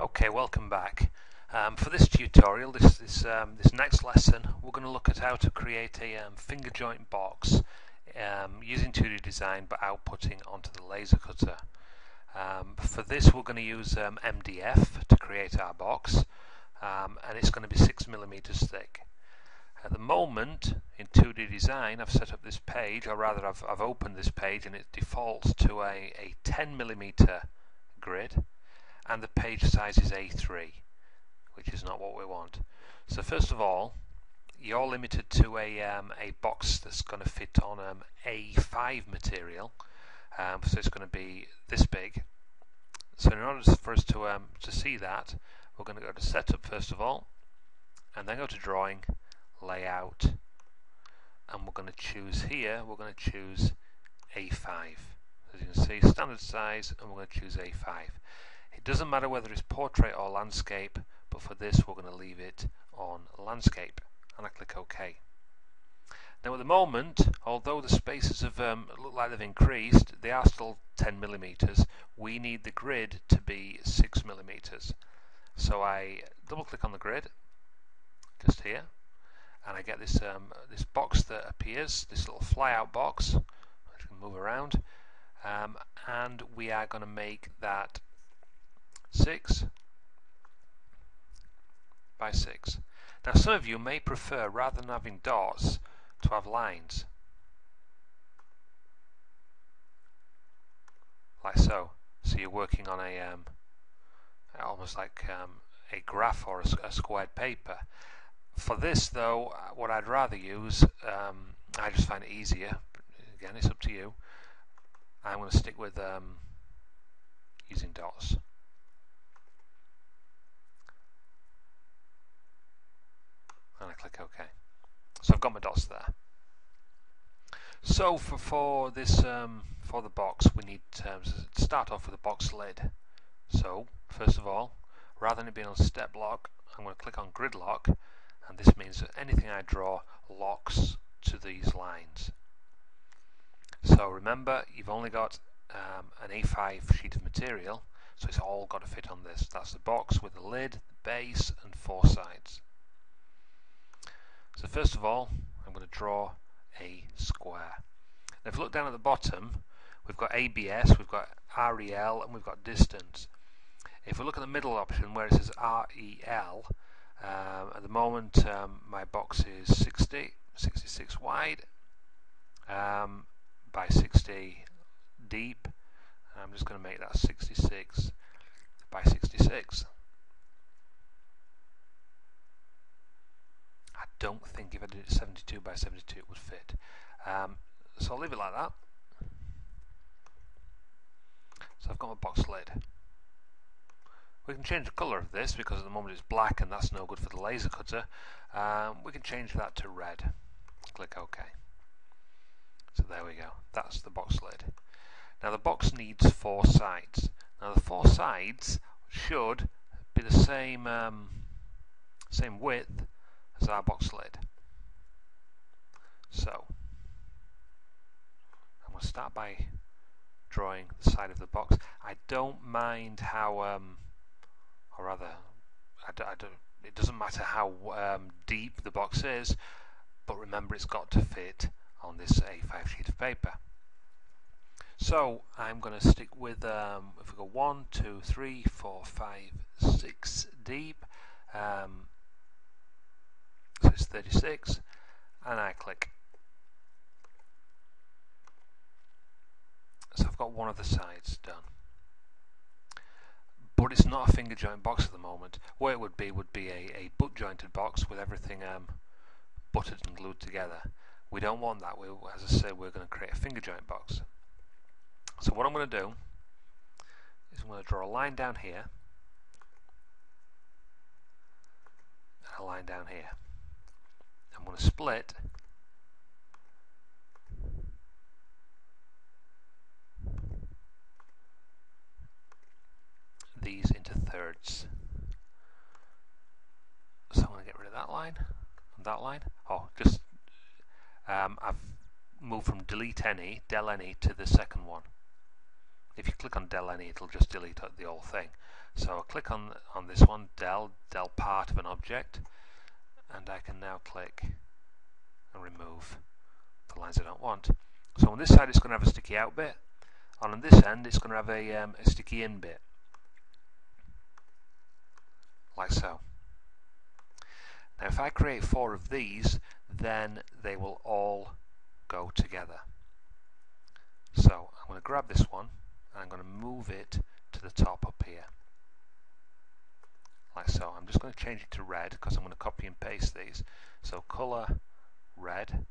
Okay, welcome back. For this tutorial, this next lesson, we're going to look at how to create a finger joint box using 2D design but outputting onto the laser cutter. For this, we're going to use MDF to create our box, and it's going to be 6mm thick. At the moment, in 2D design, I've set up this page, or rather I've opened this page, and it defaults to a 10mm grid, and the page size is A3, which is not what we want. So first of all, you're limited to a box that's going to fit on A5 material, so it's going to be this big. So in order for us to see that, we're going to go to Setup first of all, and then go to Drawing, Layout, and we're going to choose here, we're going to choose A5. As you can see, standard size, and we're going to choose A5. It doesn't matter whether it's portrait or landscape, but for this we're going to leave it on landscape, and I click OK. Now at the moment, although the spaces have look like they've increased, they are still 10mm. We need the grid to be 6mm. So I double click on the grid, just here, and I get this this box that appears, this little flyout box, which can move around, and we are going to make that 6 by 6. Now some of you may prefer, rather than having dots, to have lines, like so. So you're working on a almost like a graph or a squared paper. For this though, what I'd rather use, I just find it easier, but again it's up to you. I'm going to stick with using dots. And I click OK. So I've got my dots there. So for this for the box, we need to start off with a box lid. So first of all, rather than it being on step lock, I'm going to click on grid lock, and this means that anything I draw locks to these lines. So remember, you've only got an A5 sheet of material, so it's all got to fit on this. That's the box with the lid, the base, and 4 sides. So first of all, I'm going to draw a square. Now if you look down at the bottom, we've got ABS, we've got REL, and we've got distance. If we look at the middle option where it says REL, at the moment my box is 66 wide by 60 deep. I'm just going to make that 66 by 66. I don't think if I did it 72 by 72 it would fit. So I'll leave it like that. So I've got my box lid. We can change the colour of this because at the moment it's black and that's no good for the laser cutter. We can change that to red. Click OK. So there we go. That's the box lid. Now the box needs 4 sides. Now the 4 sides should be the same same width as our box lid. So I'm going to start by drawing the side of the box. I don't mind how, or rather, it doesn't matter how deep the box is, but remember it's got to fit on this A5 sheet of paper. So I'm going to stick with, if we go 1, 2, 3, 4, 5, 6 deep, so it's 36, and I click. So I've got one of the sides done. But it's not a finger joint box at the moment. What it would be a butt jointed box with everything buttered and glued together. We don't want that. As I said, we're going to create a finger joint box. So what I'm going to do is I'm going to draw a line down here and a line down here. I'm going to split these into thirds. So I'm going to get rid of that line and that line. Oh, just I've moved from del any to the second one. If you click on del any, it'll just delete the whole thing. So I'll click on this one, del part of an object, and I can now click and remove the lines I don't want. So on this side it's going to have a sticky out bit, and on this end it's going to have a sticky in bit, like so. Now if I create 4 of these, then they will all go together. So I'm going to grab this one and I'm going to move it to the top up here, like so. I'm just going to change it to red because I'm going to copy and paste these. So color red,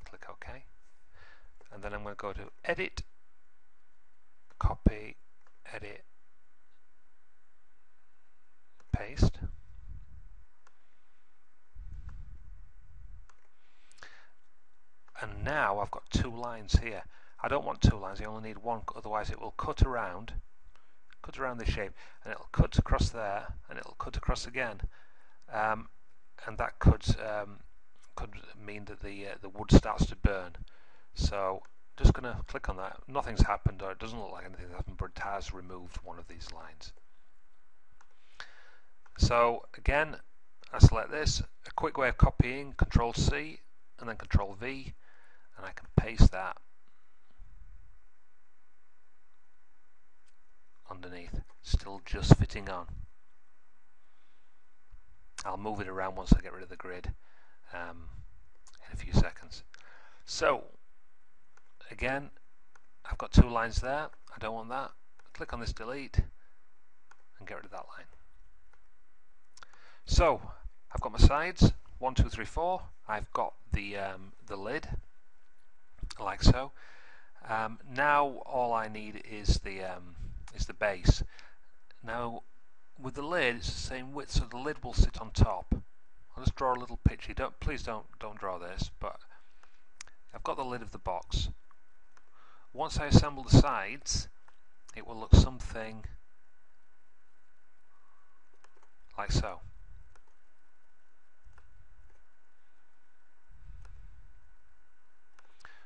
click OK, and then I'm going to go to edit, copy, edit, paste. And now I've got 2 lines here. I don't want 2 lines, I only need 1, otherwise it will cut around the shape, and it'll cut across there, and it'll cut across again, and that could mean that the wood starts to burn. So just going to click on that. Nothing's happened, or it doesn't look like anything's happened, but it has removed one of these lines. So again, I select this. A quick way of copying: Control C and then Control V, and I can paste that underneath, still just fitting on. I'll move it around once I get rid of the grid in a few seconds. So again, I've got 2 lines there. I don't want that. Click on this delete and get rid of that line. So I've got my sides, 1, 2, 3, 4. I've got the lid, like so. Now all I need is the base. Now with the lid, it's the same width, so the lid will sit on top. I'll just draw a little picture. Please don't draw this, but I've got the lid of the box. Once I assemble the sides, it will look something like so.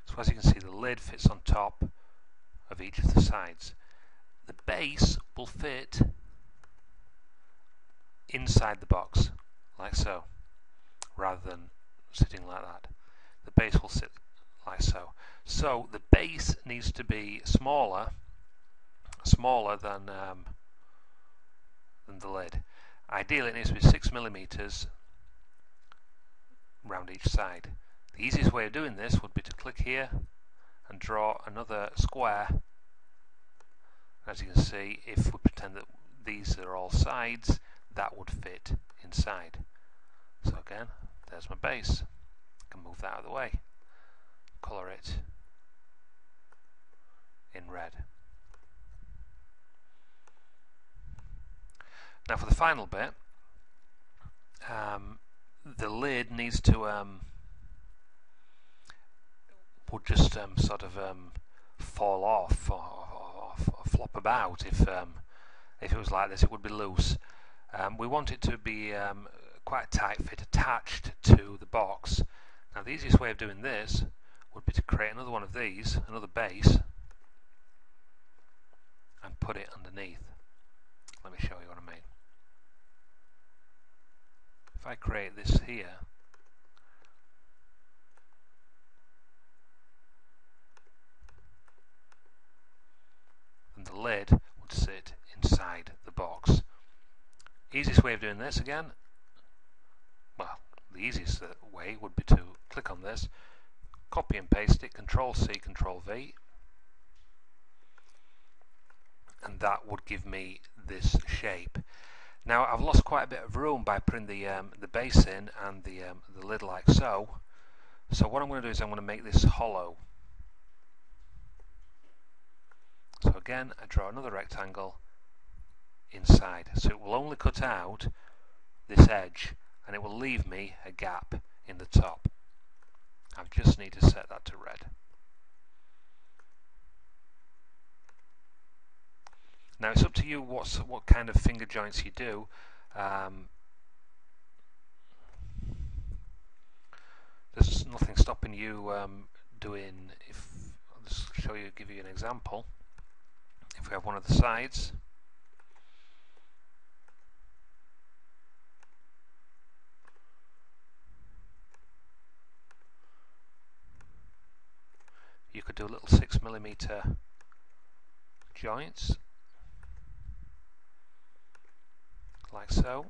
So as you can see, the lid fits on top of each of the sides. The base will fit inside the box, like so, rather than sitting like that. The base will sit like so. So the base needs to be smaller than the lid. Ideally, it needs to be 6 millimeters round each side. The easiest way of doing this would be to click here and draw another square. As you can see, if we pretend that these are all sides, that would fit inside. So again, there's my base. I can move that out of the way, colour it in red. Now for the final bit, the lid needs to would just sort of fall off or flop about. If it was like this, it would be loose. We want it to be quite a tight fit, attached to the box. Now the easiest way of doing this would be to create another one of these, another base, and put it underneath. Let me show you what I mean. If I create this here, then the lid would sit inside the box. Easiest way of doing this, again, well, the easiest way would be to click on this, copy and paste it, Control C, Control V, and that would give me this shape. Now I've lost quite a bit of room by putting the base in and the lid like so. So what I'm going to do is I'm going to make this hollow. So again, I draw another rectangle inside. So it will only cut out this edge, and it will leave me a gap in the top. I just need to set that to red. Now it's up to you what kind of finger joints you do. There's nothing stopping you doing. If I'll just give you an example. we have one of the sides, you could do little 6mm joints like so.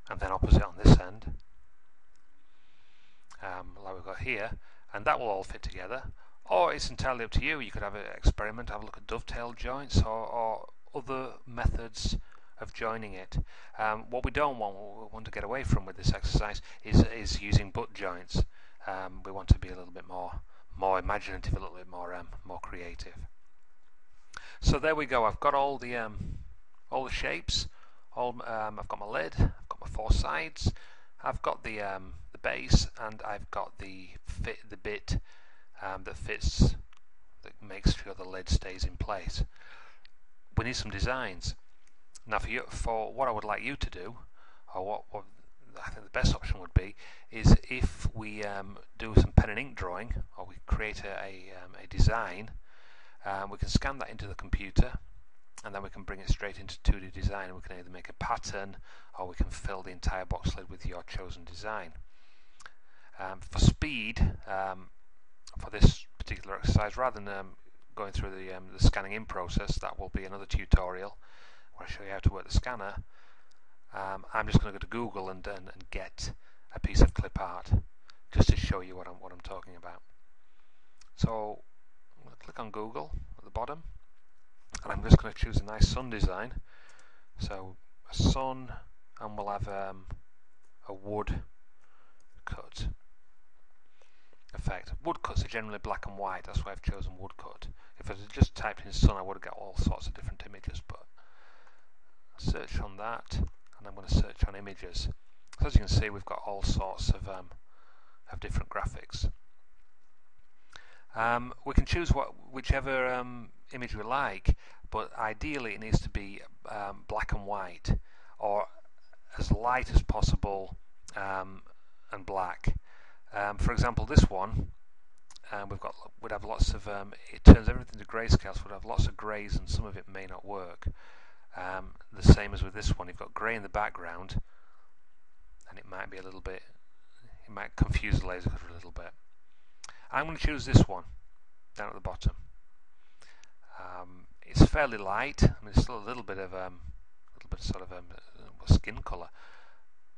And then opposite on this end, like we've got here, and that will all fit together. Or it's entirely up to you. You could have an experiment, have a look at dovetail joints or other methods of joining it. What we don't want, what we want to get away from with this exercise is using butt joints. We want to be a little bit more imaginative, a little bit more creative. So there we go. I've got all the shapes. I've got my lid. I've got my 4 sides. I've got the base, and I've got the bit that fits, that makes sure the lid stays in place. We need some designs. Now for what I would like you to do, or what I think the best option would be, is if we do some pen and ink drawing, or we create a design, we can scan that into the computer, and then we can bring it straight into 2D design, and we can either make a pattern or we can fill the entire box lid with your chosen design. For speed, for this particular exercise, rather than going through the scanning in process, that will be another tutorial where I show you how to work the scanner. I'm just going to go to Google and get a piece of clip art just to show you what I'm talking about. So I'm going to click on Google at the bottom, and I'm just going to choose a nice sun design. So a sun, and we'll have a wood cut effect. Woodcuts are generally black and white, that's why I've chosen woodcut. If I had just typed in sun, I would have got all sorts of different images, but search on that, and I'm going to search on images. So as you can see, we've got all sorts of different graphics. We can choose whichever image we like, but ideally it needs to be black and white, or as light as possible and black. For example, this one, we'd have lots of, it turns everything to grayscale, so we'd have lots of greys, and some of it may not work. The same as with this one, you've got grey in the background, and it might be a little bit, it might confuse the laser cutter a little bit. I'm going to choose this one down at the bottom. It's fairly light. I mean, it's still a little bit of sort of skin colour,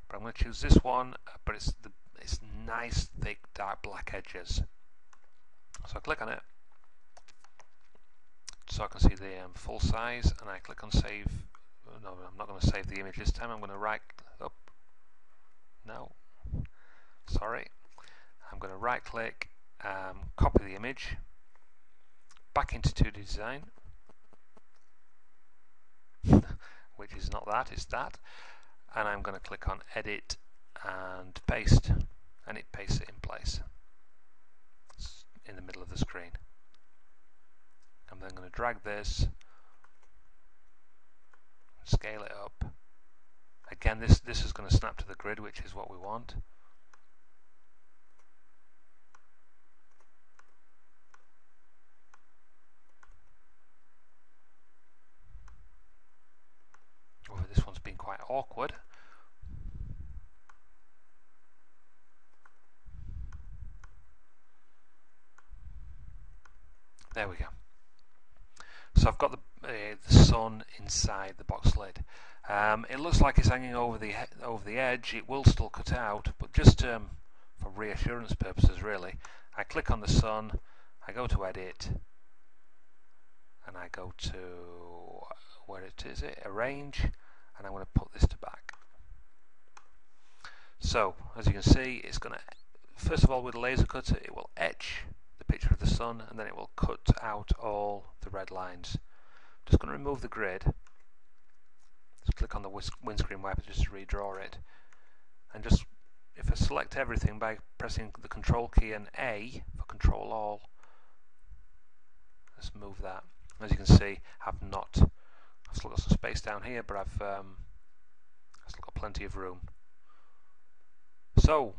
but I'm going to choose this one. But it's nice, thick, dark black edges. So I click on it, so I can see the full size, and I click on save. No, I'm not going to save the image this time. I'm going to right up. No, sorry. I'm going to right click, copy the image, back into 2D design, which is not that, it's that, and I'm going to click on edit and paste, and it pastes it in place. It's in the middle of the screen. I'm then going to drag this, scale it up. Again, this is going to snap to the grid, which is what we want. Although this one's been quite awkward. There we go. So I've got the sun inside the box lid. It looks like it's hanging over the edge. It will still cut out, but just for reassurance purposes, really, I click on the sun, I go to edit, and I go to where it is, arrange, and I'm going to put this to back. So as you can see, it's going to, first of all, with a laser cutter, it will etch the picture of the sun, and then it will cut out all the red lines. Just going to remove the grid. Just click on the windscreen wiper just to redraw it, and just, if I select everything by pressing the control key and A for control all, let's move that. As you can see, I've not still got some space down here, but I've still got plenty of room. So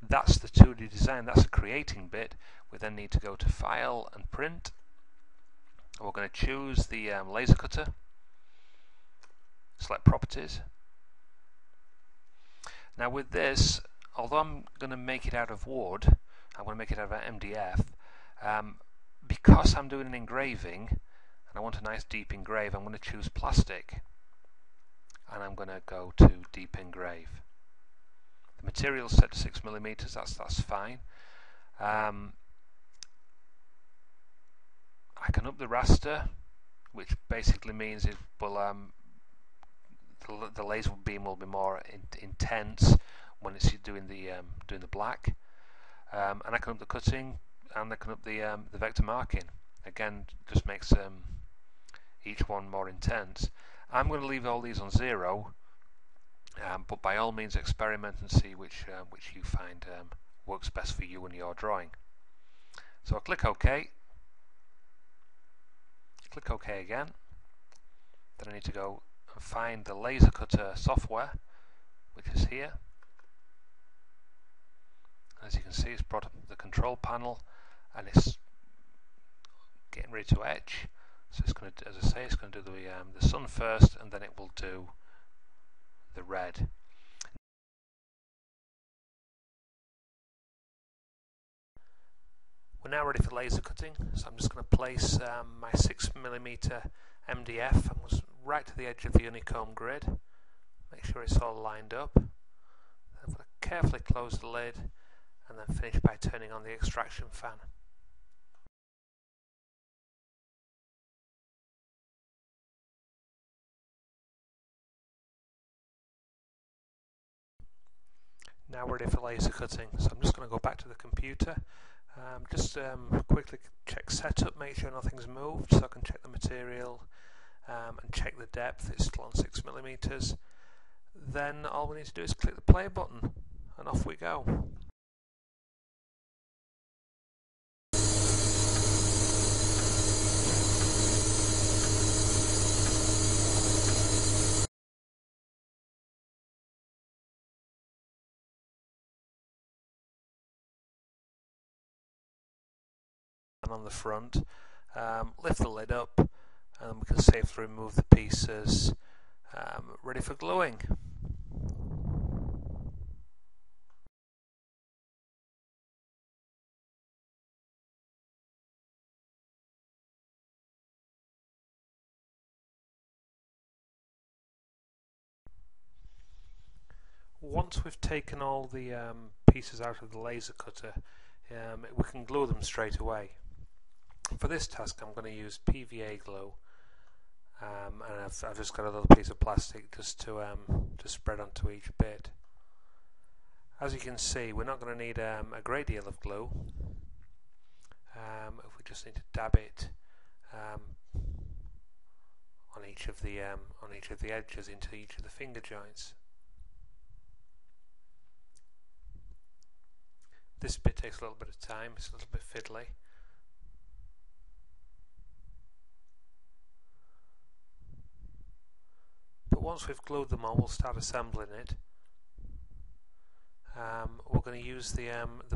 that's the 2D design, that's the creating bit. We then need to go to File and Print. We're going to choose the laser cutter, select Properties. Now with this, although I'm going to make it out of wood, I'm going to make it out of MDF, because I'm doing an engraving and I want a nice deep engrave, I'm going to choose plastic and I'm going to go to deep engrave. The material is set to 6mm, that's fine. I can up the raster, which basically means it will the laser beam will be more intense when it's doing the black, and I can up the cutting, and I can up the vector marking. Again, just makes each one more intense. I'm going to leave all these on 0, but by all means experiment and see which you find works best for you and your drawing. So I'll click OK. Click OK again. Then I need to go and find the laser cutter software, which is here. As you can see, it's brought up the control panel and it's getting ready to etch. So it's going to, as I say, it's going to do the sun first, and then it will do the red. We're now ready for laser cutting, so I'm just going to place my 6mm MDF right to the edge of the honeycomb grid. Make sure it's all lined up. Then I'm going to carefully close the lid and then finish by turning on the extraction fan. Now ready for laser cutting, so I'm just going to go back to the computer, quickly check setup, make sure nothing's moved, so I can check the material and check the depth. It's still on 6mm. Then all we need to do is click the play button and off we go. On the front, lift the lid up, and then we can safely remove the pieces, ready for gluing. Once we've taken all the pieces out of the laser cutter, we can glue them straight away. For this task I'm going to use PVA glue, and I've just got a little piece of plastic just to spread onto each bit. As you can see, we're not going to need a great deal of glue. We just need to dab it on each of the edges into each of the finger joints. This bit takes a little bit of time, it's a little bit fiddly. But once we've glued them on, we'll start assembling it. We're going to use the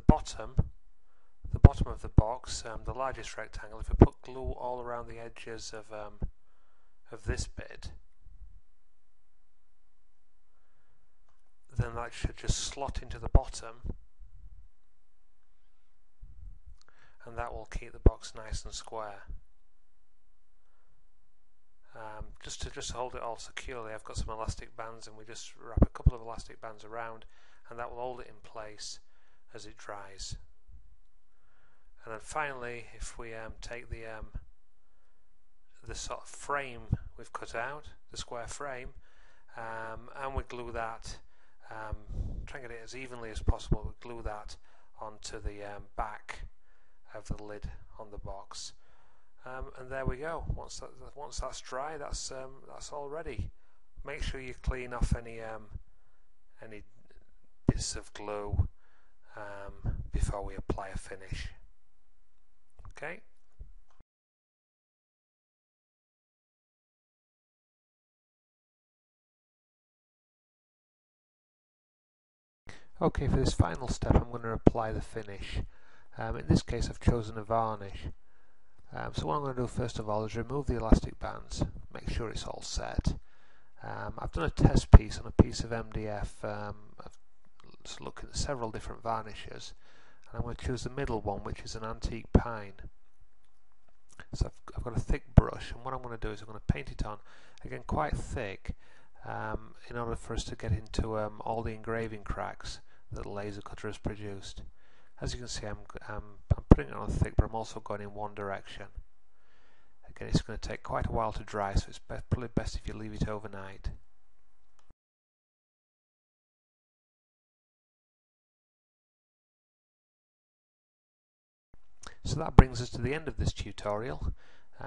bottom of the box, the largest rectangle. If we put glue all around the edges of this bit, then that should just slot into the bottom, and that will keep the box nice and square. Just to hold it all securely, I've got some elastic bands, and we just wrap a couple of elastic bands around, and that will hold it in place as it dries. And then finally, if we take the sort of frame we've cut out, the square frame, and we glue that, try and get it as evenly as possible, we glue that onto the back of the lid on the box. And there we go. Once that's dry, that's all ready. Make sure you clean off any bits of glue before we apply a finish. Okay. Okay, for this final step I'm going to apply the finish. In this case I've chosen a varnish. So what I'm going to do first of all is remove the elastic bands, make sure it's all set. I've done a test piece on a piece of MDF. I've just looked at several different varnishes, and I'm going to choose the middle one, which is an antique pine. So I've got a thick brush, and what I'm going to do is I'm going to paint it on, again quite thick, in order for us to get into all the engraving cracks that the laser cutter has produced. As you can see, I'm putting it on thick, but I'm also going in one direction. Again, it's going to take quite a while to dry, so it's probably best if you leave it overnight. So that brings us to the end of this tutorial.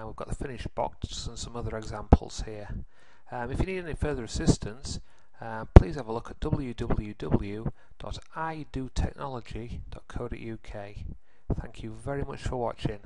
We've got the finished box and some other examples here. If you need any further assistance, please have a look at www.idotechnology.co.uk. Thank you very much for watching.